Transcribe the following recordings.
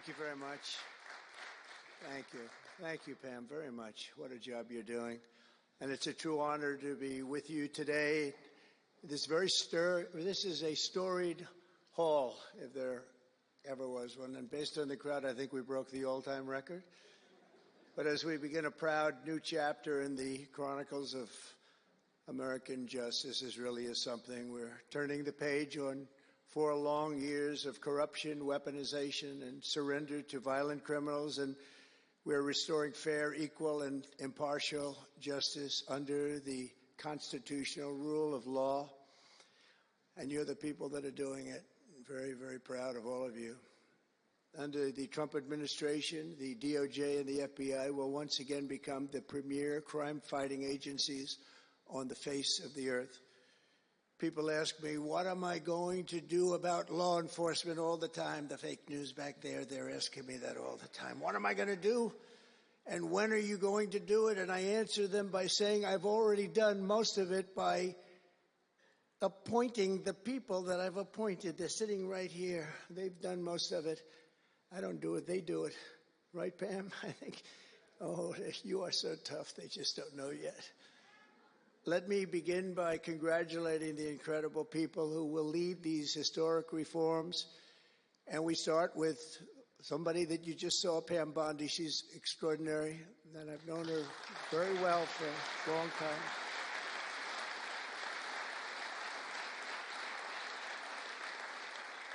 Thank you very much. Thank you. Thank you, Pam, very much. What a job you're doing. And it's a true honor to be with you today. This is a storied hall, if there ever was one. And based on the crowd, I think we broke the all-time record. But as we begin a proud new chapter in the chronicles of American justice, this really is something. We're turning the page on 4 long years of corruption, weaponization, and surrender to violent criminals, and we're restoring fair, equal, and impartial justice under the constitutional rule of law. And you're the people that are doing it. Very, very proud of all of you. Under the Trump administration, the DOJ and the FBI will once again become the premier crime-fighting agencies on the face of the earth. People ask me, what am I going to do about law enforcement all the time? The fake news back there, they're asking me that all the time. What am I going to do? And when are you going to do it? And I answer them by saying I've already done most of it by appointing the people that I've appointed. They're sitting right here. They've done most of it. I don't do it. They do it. Right, Pam? I think, oh, you are so tough. They just don't know yet. Let me begin by congratulating the incredible people who will lead these historic reforms. And we start with somebody that you just saw, Pam Bondi. She's extraordinary, and I've known her very well for a long time.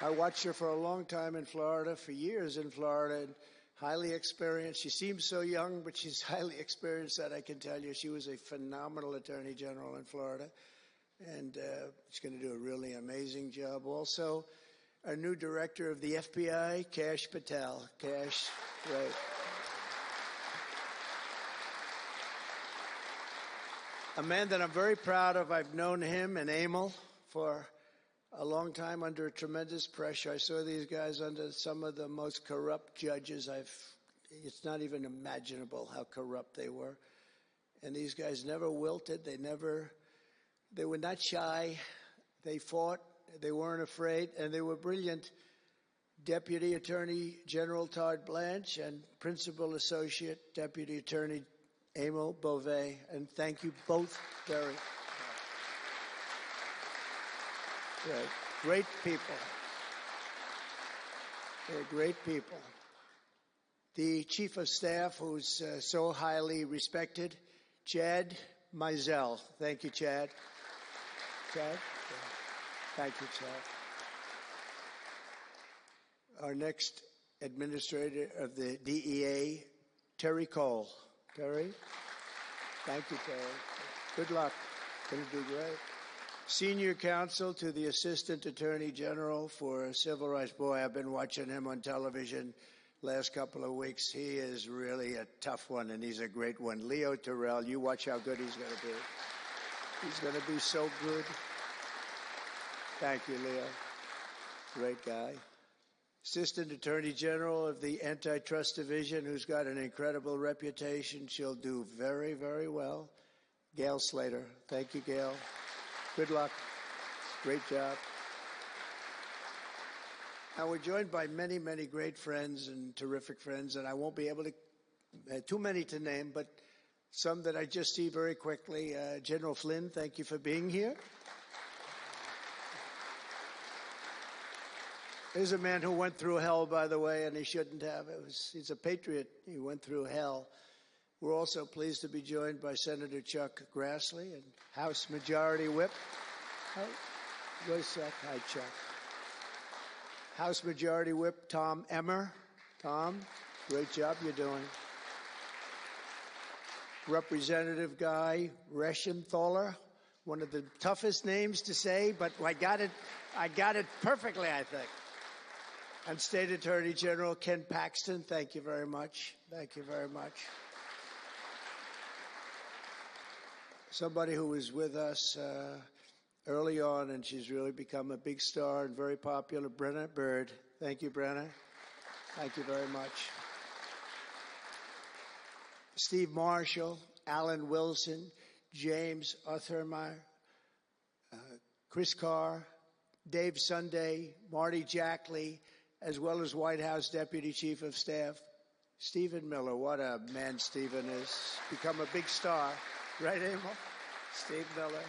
I watched her for a long time in Florida, for years in Florida, and highly experienced. She seems so young, but she's highly experienced, that I can tell you. She was a phenomenal attorney general in Florida, and she's going to do a really amazing job. Also, our new director of the FBI, Kash Patel. Kash, right. A man that I'm very proud of. I've known him and Emil for a long time under tremendous pressure. I saw these guys under some of the most corrupt judges. It's not even imaginable how corrupt they were. And these guys never wilted. They were not shy. They fought. They weren't afraid. And they were brilliant. Deputy Attorney General Todd Blanche and Principal Associate Deputy Attorney Emil Beauvais. And thank you both very much. Right. Great people. They're great people. The Chief of Staff, who's so highly respected, Chad Mizell. Thank you, Chad. Chad? Thank you, Chad. Our next administrator of the DEA, Terry Cole. Terry? Thank you, Terry. Good luck. Going to do great. Senior counsel to the Assistant Attorney General for Civil Rights. Boy, I've been watching him on television last couple of weeks. He is really a tough one, and he's a great one. Leo Terrell, you watch how good he's going to be. He's going to be so good. Thank you, Leo. Great guy. Assistant Attorney General of the Antitrust Division, who's got an incredible reputation. She'll do very, very well. Gail Slater. Thank you, Gail. Good luck. Great job. Now, we're joined by many, many great friends and terrific friends, and I won't be able to, too many to name, but some that I just see very quickly. General Flynn, thank you for being here. There's a man who went through hell, by the way, and he shouldn't have. He's a patriot. He went through hell. We're also pleased to be joined by Senator Chuck Grassley and House Majority Whip. Where's Chuck? Hi, Chuck. House Majority Whip Tom Emmer. Tom, great job you're doing. Representative Guy Reschenthaler, one of the toughest names to say, but I got it perfectly, I think. And State Attorney General Ken Paxton, thank you very much. Thank you very much. Somebody who was with us early on, and she's really become a big star and very popular, Brenna Bird. Thank you, Brenna. Thank you very much. Steve Marshall, Alan Wilson, James Othermeyer, Chris Carr, Dave Sunday, Marty Jackley, as well as White House Deputy Chief of Staff, Stephen Miller. What a man Stephen is. Become a big star. Right, Emil? Steve Miller.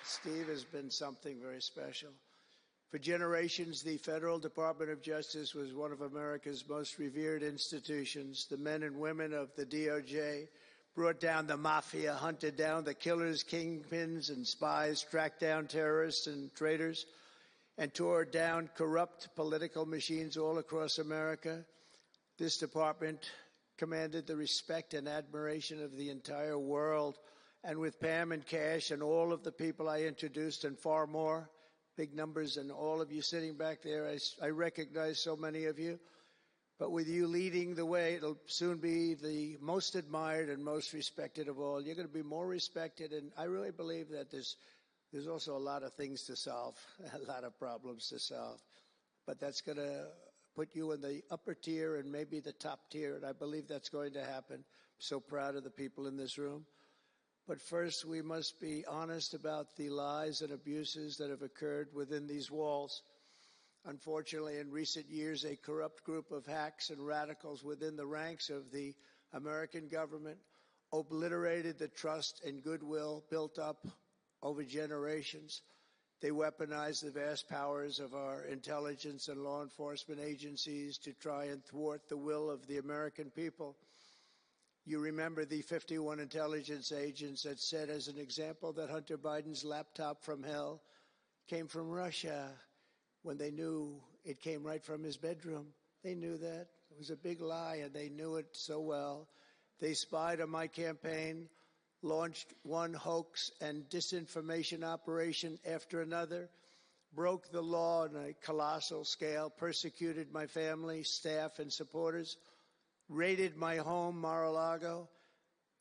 Steve has been something very special. For generations, the Federal Department of Justice was one of America's most revered institutions. The men and women of the DOJ brought down the mafia, hunted down the killers, kingpins, and spies, tracked down terrorists and traitors, and tore down corrupt political machines all across America. This department commanded the respect and admiration of the entire world. And with Pam and Cash and all of the people I introduced and far more, big numbers, and all of you sitting back there, I recognize so many of you. But with you leading the way, it'll soon be the most admired and most respected of all. You're going to be more respected, and I really believe that there's also a lot of things to solve, a lot of problems to solve. But that's going to put you in the upper tier and maybe the top tier, and I believe that's going to happen. I'm so proud of the people in this room. But first, we must be honest about the lies and abuses that have occurred within these walls. Unfortunately, in recent years, a corrupt group of hacks and radicals within the ranks of the American government obliterated the trust and goodwill built up over generations. They weaponized the vast powers of our intelligence and law enforcement agencies to try and thwart the will of the American people. You remember the 51 intelligence agents that said, as an example, that Hunter Biden's laptop from hell came from Russia when they knew it came right from his bedroom. They knew that. It was a big lie, and they knew it so well. They spied on my campaign, launched one hoax and disinformation operation after another, broke the law on a colossal scale, persecuted my family, staff, and supporters, raided my home, Mar-a-Lago,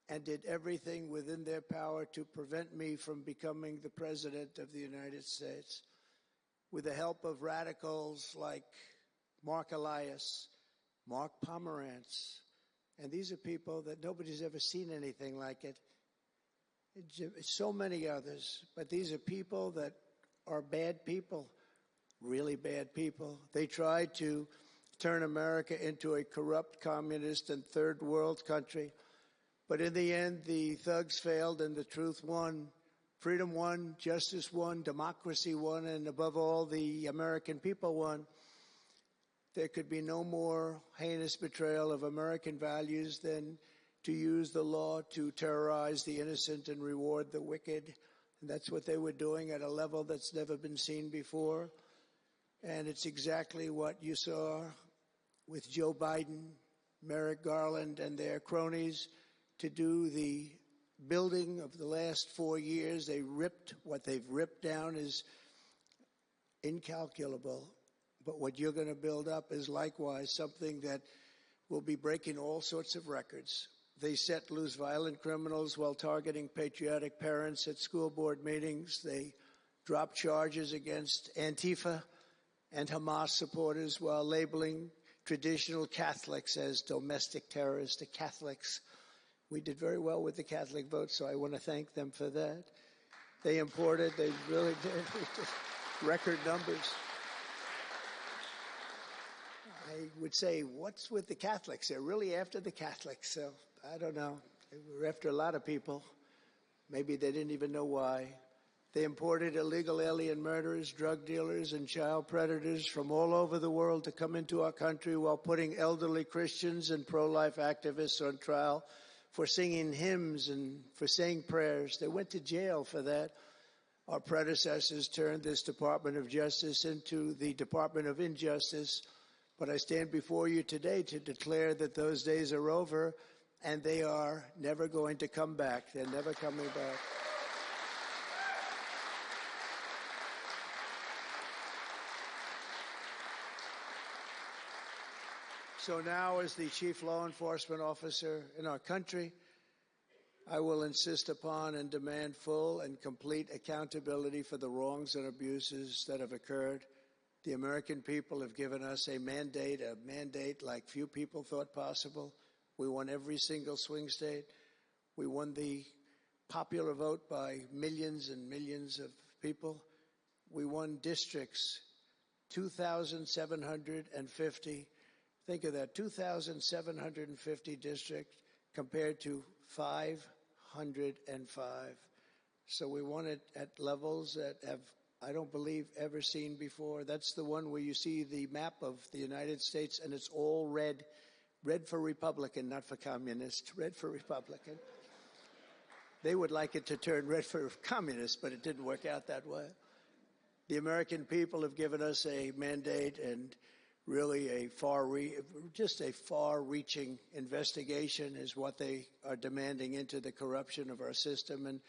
and did everything within their power to prevent me from becoming the President of the United States. With the help of radicals like Mark Elias, Mark Pomerantz, and these are people that nobody's ever seen anything like it. So many others, but these are people that are bad people, really bad people. They tried to turn America into a corrupt, communist, and third world country. But in the end, the thugs failed and the truth won. Freedom won, justice won, democracy won, and above all, the American people won. There could be no more heinous betrayal of American values than to use the law to terrorize the innocent and reward the wicked. And that's what they were doing at a level that's never been seen before. And it's exactly what you saw with Joe Biden, Merrick Garland, and their cronies to do the building of the last 4 years. What they've ripped down is incalculable. But what you're going to build up is likewise something that will be breaking all sorts of records. They set loose violent criminals while targeting patriotic parents at school board meetings. They dropped charges against Antifa and Hamas supporters while labeling traditional Catholics as domestic terrorists. The Catholics, we did very well with the Catholic vote, so I want to thank them for that. They really did record numbers. I would say, what's with the Catholics? They're really after the Catholics, so I don't know. They were after a lot of people. Maybe they didn't even know why. They imported illegal alien murderers, drug dealers, and child predators from all over the world to come into our country while putting elderly Christians and pro-life activists on trial for singing hymns and for saying prayers. They went to jail for that. Our predecessors turned this Department of Justice into the Department of Injustice. But I stand before you today to declare that those days are over, and they are never going to come back. They're never coming back. So now, as the chief law enforcement officer in our country, I will insist upon and demand full and complete accountability for the wrongs and abuses that have occurred. The American people have given us a mandate like few people thought possible. We won every single swing state. We won the popular vote by millions and millions of people. We won districts 2,750. Think of that, 2,750 districts compared to 505. So we want it at levels that have, I don't believe, ever seen before. That's the one where you see the map of the United States and it's all red. Red for Republican, not for communist. Red for Republican. They would like it to turn red for communist, but it didn't work out that way. The American people have given us a mandate and really a far-reaching investigation is what they are demanding into the corruption of our system. And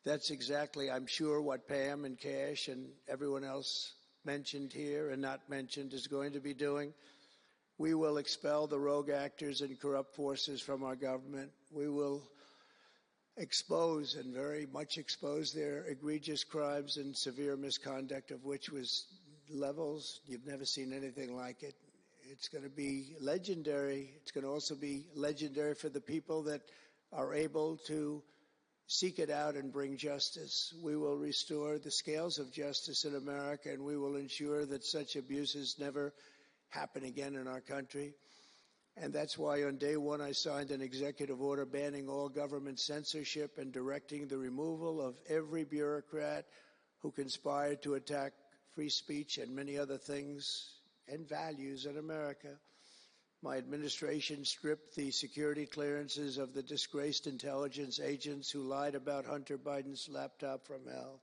that's exactly, I'm sure, what Pam and Cash and everyone else mentioned here and not mentioned is going to be doing. We will expel the rogue actors and corrupt forces from our government. We will expose and very much expose their egregious crimes and severe misconduct, of which was levels you've never seen anything like it. It's going to be legendary. It's going to also be legendary for the people that are able to seek it out and bring justice. We will restore the scales of justice in America, and we will ensure that such abuses never happen again in our country. And that's why on day one I signed an executive order banning all government censorship and directing the removal of every bureaucrat who conspired to attack free speech and many other things and values in America. My administration stripped the security clearances of the disgraced intelligence agents who lied about Hunter Biden's laptop from hell.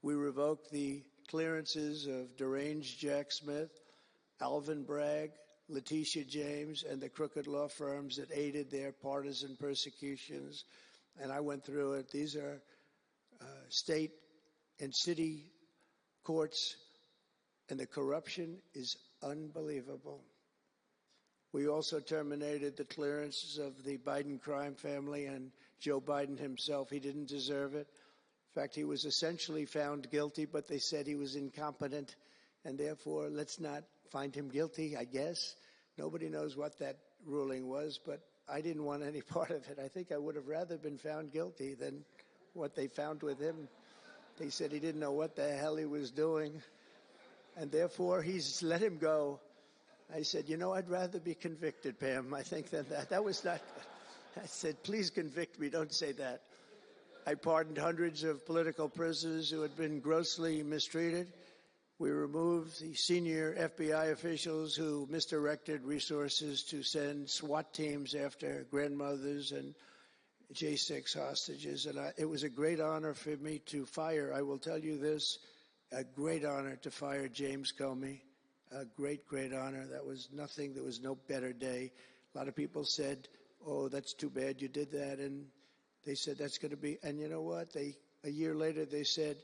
We revoked the clearances of deranged Jack Smith, Alvin Bragg, Letitia James, and the crooked law firms that aided their partisan persecutions. And I went through it. These are state and city courts, and the corruption is unbelievable. We also terminated the clearances of the Biden crime family and Joe Biden himself. He didn't deserve it. In fact, he was essentially found guilty, but they said he was incompetent, and therefore let's not find him guilty, I guess. Nobody knows what that ruling was, but I didn't want any part of it. I think I would have rather been found guilty than what they found with him. They said he didn't know what the hell he was doing, and therefore he's let him go. I said, you know, I'd rather be convicted, Pam, I think, than that. That was not good. I said, please convict me, don't say that. I pardoned hundreds of political prisoners who had been grossly mistreated. We removed the senior FBI officials who misdirected resources to send SWAT teams after grandmothers and J6 hostages. And it was a great honor for me to fire, I will tell you this, a great honor to fire James Comey. A great, great honor. That was nothing. There was no better day. A lot of people said, oh, that's too bad you did that. And they said that's going to be, and you know what? A year later, they said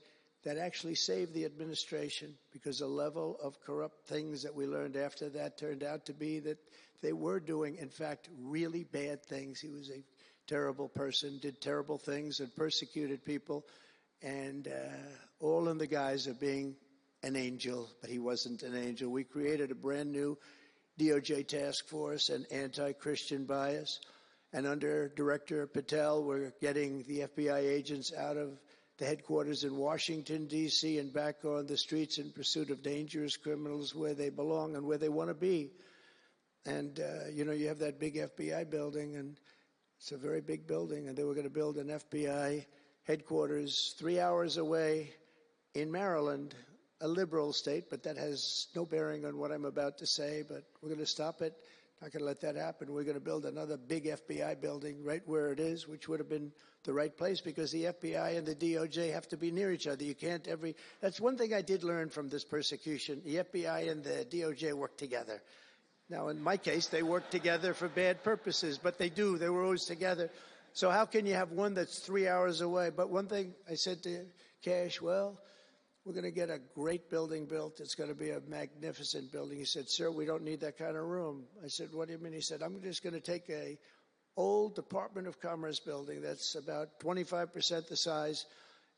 that actually saved the administration because the level of corrupt things that we learned after that turned out to be that they were doing, in fact, really bad things. He was a terrible person, did terrible things and persecuted people, and all in the guise of being an angel, but he wasn't an angel. We created a brand new DOJ task force and anti-Christian bias. And under Director Patel, we're getting the FBI agents out of the headquarters in Washington, D.C., and back on the streets in pursuit of dangerous criminals where they belong and where they want to be. And, you know, you have that big FBI building, and it's a very big building, and they were going to build an FBI headquarters 3 hours away in Maryland, a liberal state, but that has no bearing on what I'm about to say, but we're going to stop it. Not going to let that happen. We're going to build another big FBI building right where it is, which would have been the right place because the FBI and the DOJ have to be near each other. You can't that's one thing I did learn from this persecution. The FBI and the DOJ work together. Now, in my case, they work together for bad purposes, but they do. They were always together. So how can you have one that's 3 hours away? But one thing I said to Cash, well, we're going to get a great building built. It's going to be a magnificent building. He said, sir, we don't need that kind of room. I said, what do you mean? He said, I'm just going to take a old Department of Commerce building that's about 25% the size,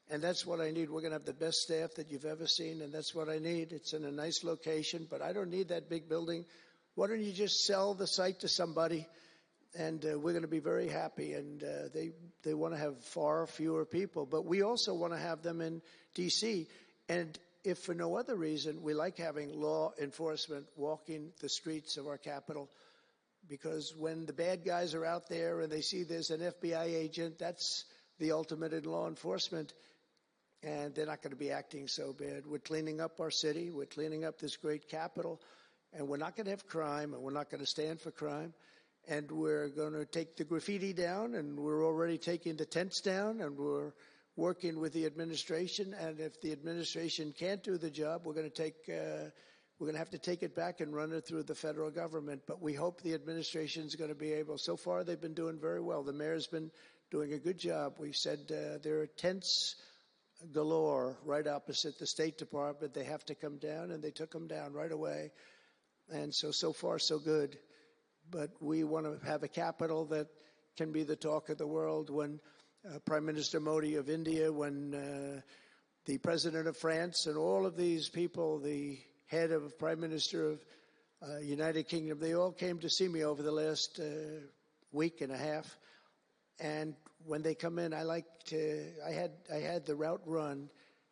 and that's what I need. We're going to have the best staff that you've ever seen, and that's what I need. It's in a nice location, but I don't need that big building. Why don't you just sell the site to somebody, and we're going to be very happy. And they want to have far fewer people, but we also want to have them in D.C., and if for no other reason, we like having law enforcement walking the streets of our capital, because when the bad guys are out there and they see there's an FBI agent, that's the ultimate in law enforcement, and they're not going to be acting so bad. We're cleaning up our city. We're cleaning up this great capital, and we're not going to have crime, and we're not going to stand for crime, and we're going to take the graffiti down, and we're already taking the tents down, and we're working with the administration. And if the administration can't do the job, we're going to have to take it back and run it through the federal government. But we hope the administration is going to be able. So far, they've been doing very well. The mayor's been doing a good job. We said there are tents galore right opposite the State Department. They have to come down, and they took them down right away. And so far, so good. But we want to have a capital that can be the talk of the world. When Prime Minister Modi of India, when the President of France, and all of these people, the head of Prime Minister of United Kingdom, they all came to see me over the last week and a half. And when they come in, I had the route run.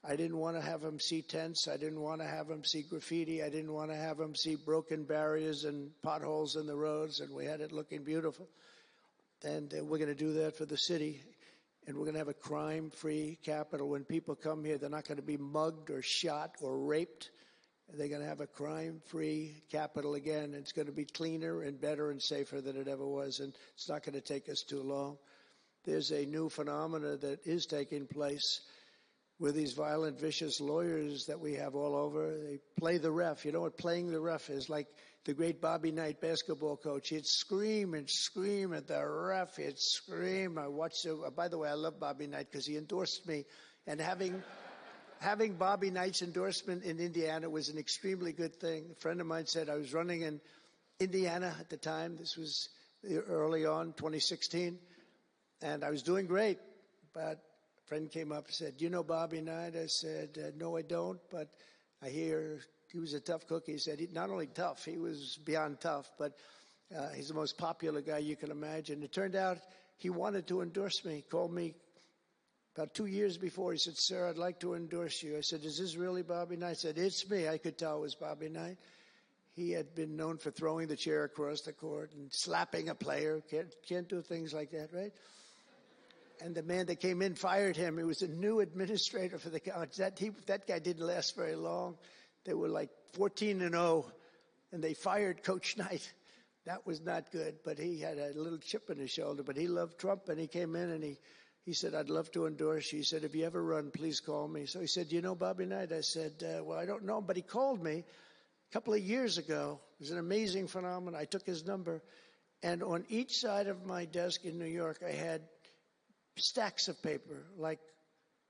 I didn't want to have them see tents. I didn't want to have them see graffiti. I didn't want to have them see broken barriers and potholes in the roads, and we had it looking beautiful. And we're going to do that for the city, and we're going to have a crime-free capital. When people come here, they're not going to be mugged or shot or raped. They're going to have a crime-free capital again. It's going to be cleaner and better and safer than it ever was, and it's not going to take us too long. There's a new phenomena that is taking place with these violent, vicious lawyers that we have all over. They play the ref. You know what playing the ref is? Like the great Bobby Knight basketball coach. He'd scream and scream at the ref. He'd scream. I watched it. By the way, I love Bobby Knight because he endorsed me. And having Bobby Knight's endorsement in Indiana was an extremely good thing. A friend of mine said I was running in Indiana at the time. This was early on, 2016. And I was doing great. But a friend came up and said, "Do you know Bobby Knight?" I said, "No, I don't, but I hear he was a tough cookie." He said, not only tough, he was beyond tough, but he's the most popular guy you can imagine. It turned out he wanted to endorse me. He called me about 2 years before. He said, "Sir, I'd like to endorse you." I said, "Is this really Bobby Knight?" He said, "It's me." I could tell it was Bobby Knight. He had been known for throwing the chair across the court and slapping a player. Can't do things like that, right? And the man that came in fired him. He was a new administrator for the college. That guy didn't last very long. They were like 14-0, and they fired Coach Knight. That was not good, but he had a little chip in his shoulder. But he loved Trump, and he came in, and he said, "I'd love to endorse you." He said, "If you ever run, please call me." So he said, "You know Bobby Knight?" I said, "Well, I don't know, but he called me a couple of years ago." It was an amazing phenomenon. I took his number, and on each side of my desk in New York, I had stacks of paper, like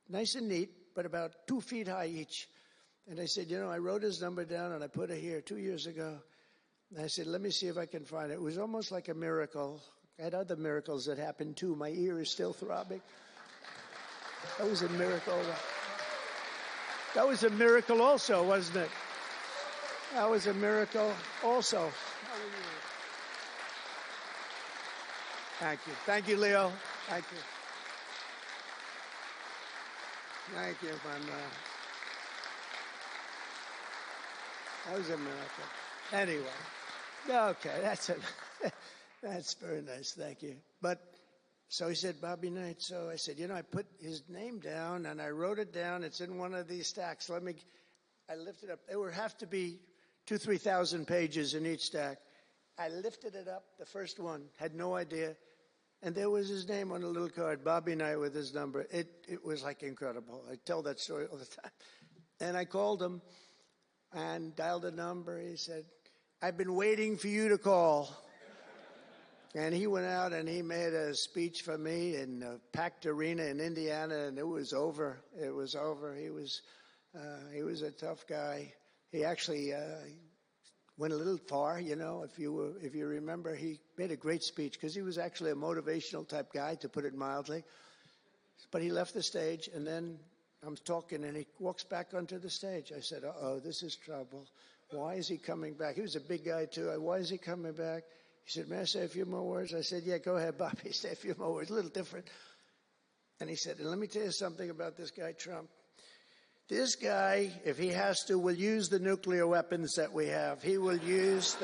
nice and neat, but about 2 feet high each. And I said, I wrote his number down and I put it here 2 years ago. And I said, let me see if I can find it. It was almost like a miracle. I had other miracles that happened too. My ear is still throbbing. That was a miracle. That was a miracle also, wasn't it? That was a miracle also. Thank you. Thank you, Leo. Thank you. Thank you, that was a miracle. Anyway, okay, that's very nice. Thank you. But so he said, Bobby Knight. So I said, I put his name down and I wrote it down. It's in one of these stacks. I lifted up. There would have to be 2,000-3,000 pages in each stack. I lifted it up. The first one, had no idea. And there was his name on a little card, Bobby Knight with his number. It was like incredible. I tell that story all the time. And I called him and dialed a number. He said, "I've been waiting for you to call." And he went out and he made a speech for me in a packed arena in Indiana, and it was over. It was over. He was a tough guy. He actually went a little far, if you remember. He made a great speech because he was actually a motivational type guy, to put it mildly. But he left the stage, and then I'm talking, and he walks back onto the stage. I said, uh-oh, this is trouble. Why is he coming back? He was a big guy, too. Why is he coming back? He said, "May I say a few more words?" I said, "Yeah, go ahead, Bobby. Say a few more words." A little different. And he said, "And let me tell you something about this guy, Trump. This guy, if he has to, will use the nuclear weapons that we have. He will use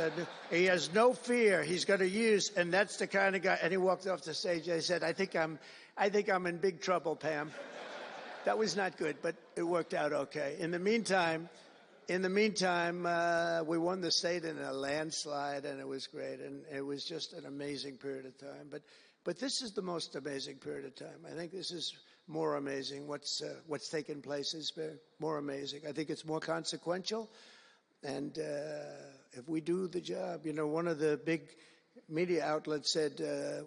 he has no fear. He's going to use, and that's the kind of guy. And he walked off the stage. I said, I think I'm in big trouble, Pam. That was not good, but it worked out okay. In the meantime, we won the state in a landslide, and it was great. And it was just an amazing period of time. But this is the most amazing period of time. I think this is more amazing. What's taken place is more amazing. I think it's more consequential. And if we do the job, one of the big media outlets said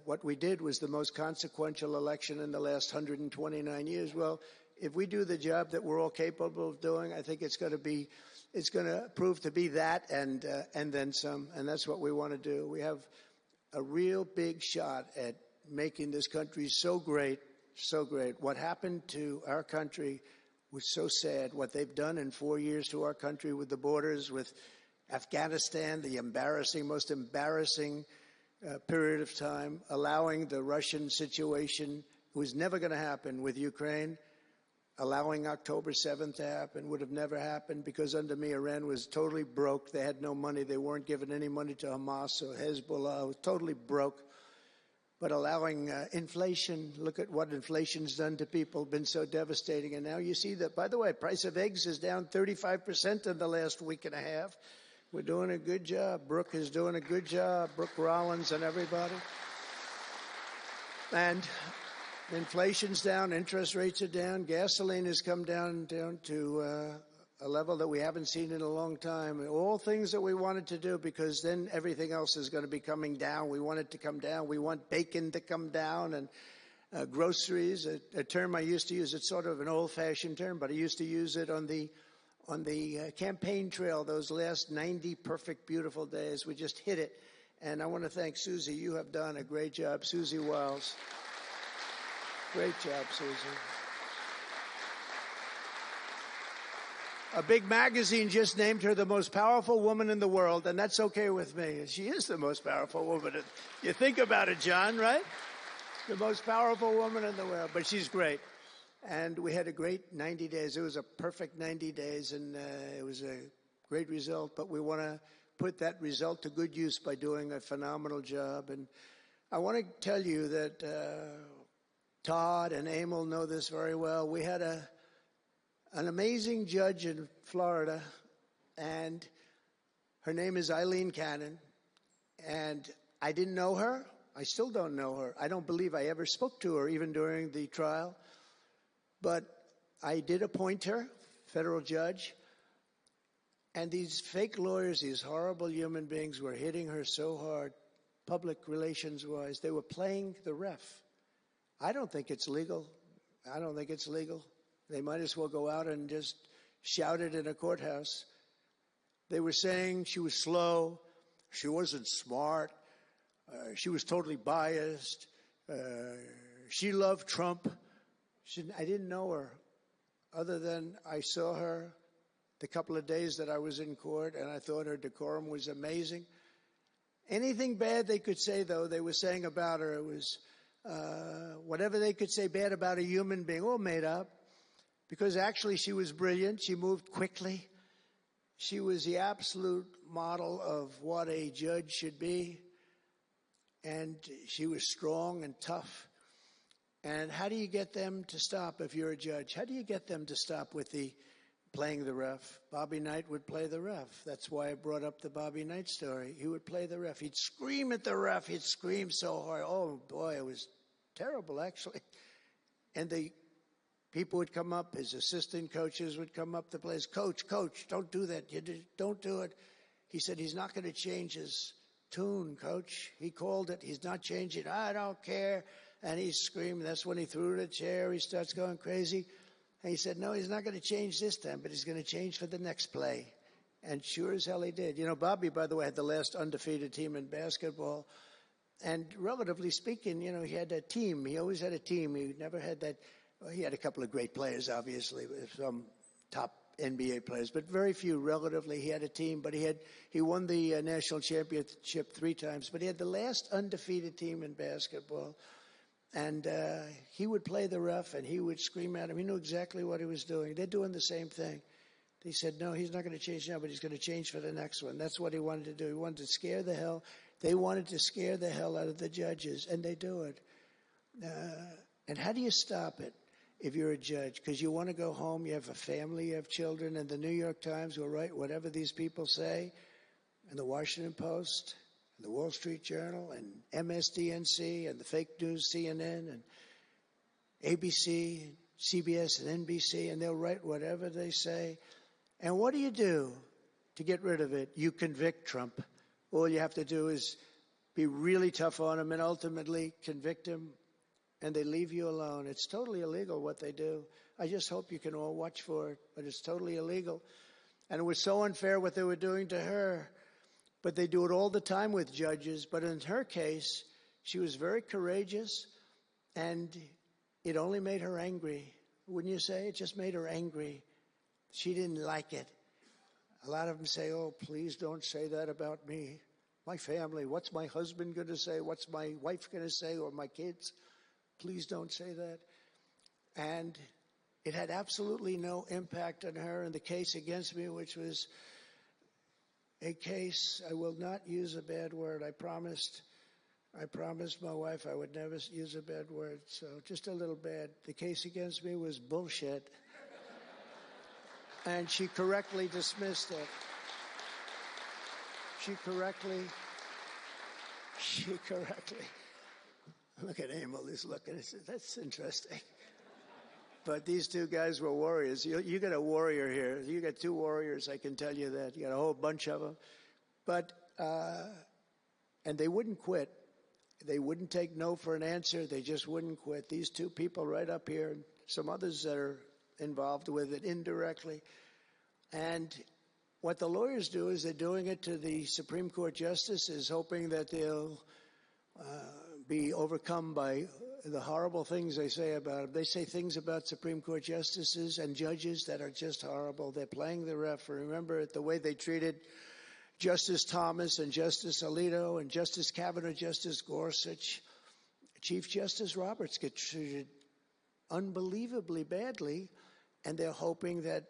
what we did was the most consequential election in the last 129 years. Well, if we do the job that we're all capable of doing, I think it's going to prove to be that and then some. And that's what we want to do. We have a real big shot at making this country so great, so great. What happened to our country was so sad. What they've done in 4 years to our country with the borders, with Afghanistan, the most embarrassing period of time, allowing the Russian situation, was never going to happen, with Ukraine, allowing October 7th to happen, would have never happened, because under me, Iran was totally broke. They had no money. They weren't giving any money to Hamas or Hezbollah. It was totally broke. But allowing inflation, look at what inflation's done to people, been so devastating. And now you see that, by the way, price of eggs is down 35% in the last week and a half. We're doing a good job. Brooke is doing a good job. Brooke Rollins and everybody. And inflation's down, interest rates are down, gasoline has come down to a level that we haven't seen in a long time. All things that we wanted to do, because then everything else is going to be coming down. We want it to come down. We want bacon to come down, and groceries, a term I used to use. It's sort of an old-fashioned term, but I used to use it on the campaign trail, those last 90 perfect, beautiful days. We just hit it. And I want to thank Susie. You have done a great job. Susie Wiles. Great job, Susie. A big magazine just named her the most powerful woman in the world, and that's okay with me. She is the most powerful woman. You think about it, John, right? The most powerful woman in the world, but she's great. And we had a great 90 days. It was a perfect 90 days, and it was a great result. But we want to put that result to good use by doing a phenomenal job. And I want to tell you that Todd and Emil know this very well. We had an amazing judge in Florida, and her name is Eileen Cannon. And I didn't know her. I still don't know her. I don't believe I ever spoke to her, even during the trial. But I did appoint her, federal judge. And these fake lawyers, these horrible human beings, were hitting her so hard, public relations-wise. They were playing the ref. I don't think it's legal. I don't think it's legal. They might as well go out and just shout it in a courthouse. They were saying she was slow, she wasn't smart, she was totally biased, she loved Trump. I didn't know her, other than I saw her the couple of days that I was in court, and I thought her decorum was amazing. Anything bad they could say, though, they were saying about her, it was whatever they could say bad about a human being, all made up. Because actually she was brilliant. She moved quickly. She was the absolute model of what a judge should be. And she was strong and tough. And how do you get them to stop if you're a judge? How do you get them to stop with the playing the ref? Bobby Knight would play the ref. That's why I brought up the Bobby Knight story. He would play the ref. He'd scream at the ref. He'd scream so hard. Oh, boy, it was terrible, actually. And the people would come up, his assistant coaches would come up to players. Coach, don't do that. Don't do it. He said he's not going to change his tune, Coach. He called it. He's not changing. I don't care. And he's screaming. That's when he threw the chair. He starts going crazy. And he said, no, he's not going to change this time, but he's going to change for the next play. And sure as hell he did. You know, Bobby, by the way, had the last undefeated team in basketball. And relatively speaking, you know, he had a team. He always had a team. He never had that. Well, he had a couple of great players, obviously, some top NBA players, but very few relatively. He had a team, but he won the national championship 3 times. But he had the last undefeated team in basketball. And he would play the ref, and he would scream at him. He knew exactly what he was doing. They're doing the same thing. He said, no, he's not going to change now, but he's going to change for the next one. That's what he wanted to do. He wanted to scare the hell. They wanted to scare the hell out of the judges, and they do it. And how do you stop it if you're a judge? Because you want to go home, you have a family, you have children, and the New York Times will write whatever these people say, and the Washington Post, and the Wall Street Journal, and MSDNC, and the fake news CNN, and ABC, CBS, and NBC, and they'll write whatever they say. And what do you do to get rid of it? You convict Trump. All you have to do is be really tough on him and ultimately convict him, and they leave you alone. It's totally illegal what they do. I just hope you can all watch for it, but it's totally illegal. And it was so unfair what they were doing to her. But they do it all the time with judges. But in her case, she was very courageous, and it only made her angry. Wouldn't you say? It just made her angry. She didn't like it. A lot of them say, oh, please don't say that about me. My family, what's my husband going to say? What's my wife going to say, or my kids? Please don't say that. And it had absolutely no impact on her in the case against me, which was a case, I will not use a bad word. I promised my wife I would never use a bad word, so just a little bad. The case against me was bullshit. And she correctly dismissed it. She correctly, look at Emil, he's looking, that's interesting. But these two guys were warriors. You got a warrior here. You got two warriors, I can tell you that. You got a whole bunch of them. But, and they wouldn't quit. They wouldn't take no for an answer. They just wouldn't quit. These two people right up here, and some others that are involved with it indirectly. And what the lawyers do is they're doing it to the Supreme Court justices, hoping that they'll be overcome by the horrible things they say about them. They say things about Supreme Court justices and judges that are just horrible. They're playing the ref. Remember the way they treated Justice Thomas and Justice Alito and Justice Kavanaugh, Justice Gorsuch. Chief Justice Roberts get treated unbelievably badly, and they're hoping that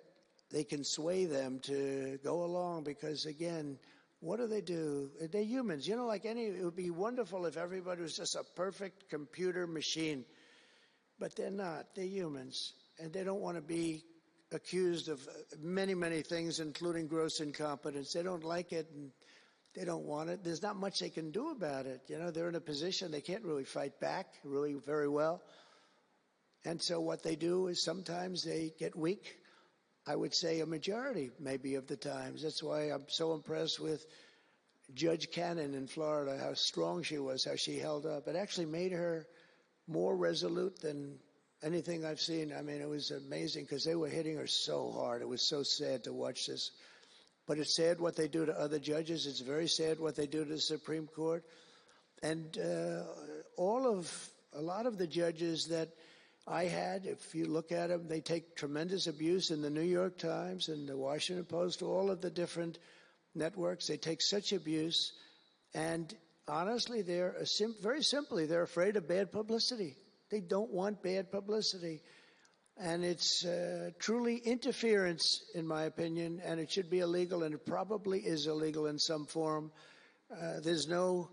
they can sway them to go along because, again, what do? They're humans. You know, it would be wonderful if everybody was just a perfect computer machine. But they're not. They're humans. And they don't want to be accused of many, many things, including gross incompetence. They don't like it, and they don't want it. There's not much they can do about it. You know, they're in a position they can't really fight back really very well. And so what they do is sometimes they get weak. I would say a majority, maybe, of the times. That's why I'm so impressed with Judge Cannon in Florida, how strong she was, how she held up. It actually made her more resolute than anything I've seen. I mean, it was amazing because they were hitting her so hard. It was so sad to watch this. But it's sad what they do to other judges. It's very sad what they do to the Supreme Court. And a lot of the judges that I had, if you look at them, they take tremendous abuse in the New York Times and the Washington Post, all of the different networks. They take such abuse. And honestly, very simply, they're afraid of bad publicity. They don't want bad publicity. And it's truly interference, in my opinion, and it should be illegal, and it probably is illegal in some form. There's no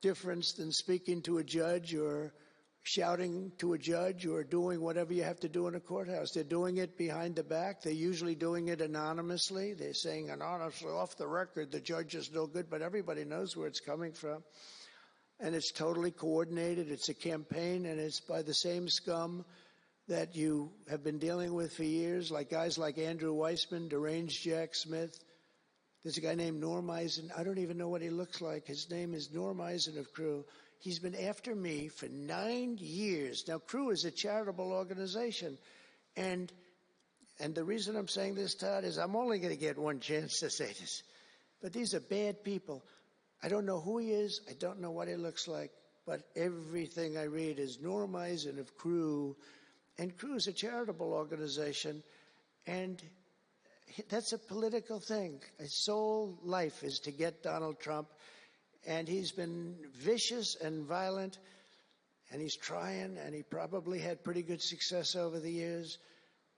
difference than speaking to a judge or shouting to a judge or doing whatever you have to do in a courthouse. They're doing it behind the back. They're usually doing it anonymously. They're saying anonymously, off the record, the judge is no good, but everybody knows where it's coming from. And it's totally coordinated. It's a campaign, and it's by the same scum that you have been dealing with for years, like guys like Andrew Weissman, deranged Jack Smith. There's a guy named Norm Eisen. I don't even know what he looks like. His name is Norm Eisen of Crew. He's been after me for 9 years. Now, Crew is a charitable organization. And the reason I'm saying this, Todd, is I'm only going to get one chance to say this. But these are bad people. I don't know who he is. I don't know what he looks like. But everything I read is Norm Eisen of Crew. And Crew is a charitable organization. And that's a political thing. His sole life is to get Donald Trump. And he's been vicious and violent. and he's trying, and he probably had pretty good success over the years.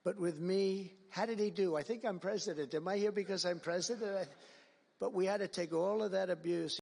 But with me, how did he do? I think I'm president. Am I here because I'm president? But we had to take all of that abuse.